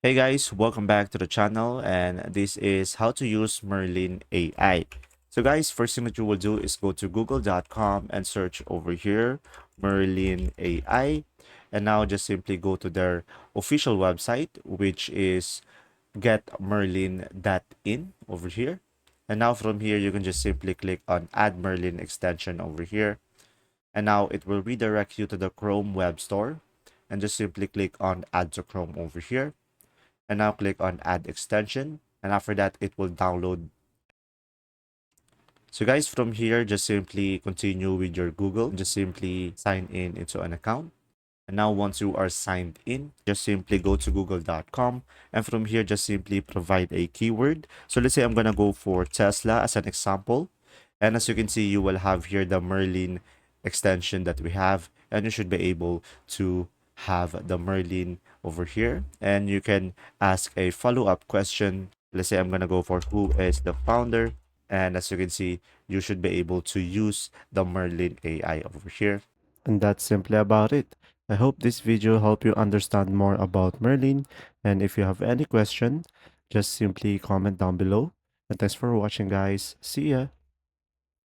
Hey guys, welcome back to the channel, and this is how to use Merlin AI. So guys, first thing that you will do is go to google.com and search over here Merlin AI, and now just simply go to their official website, which is getmerlin.in over here. And now from here you can just simply click on add Merlin extension over here, and now it will redirect you to the Chrome web store, and just simply click on add to Chrome over here, and now click on add extension, and after that it will download. So guys, from here just simply continue with your Google, just simply sign in into an account. And now once you are signed in, just simply go to google.com, and from here just simply provide a keyword. So let's say I'm gonna go for Tesla as an example, and as you can see, you will have here the Merlin extension that we have, and you should be able to have the Merlin over here, and you can ask a follow-up question. Let's say I'm gonna go for who is the founder, and as you can see, you should be able to use the Merlin AI over here. And that's simply about it. I hope this video helped you understand more about Merlin, and if you have any question, just simply comment down below. And thanks for watching guys. See ya!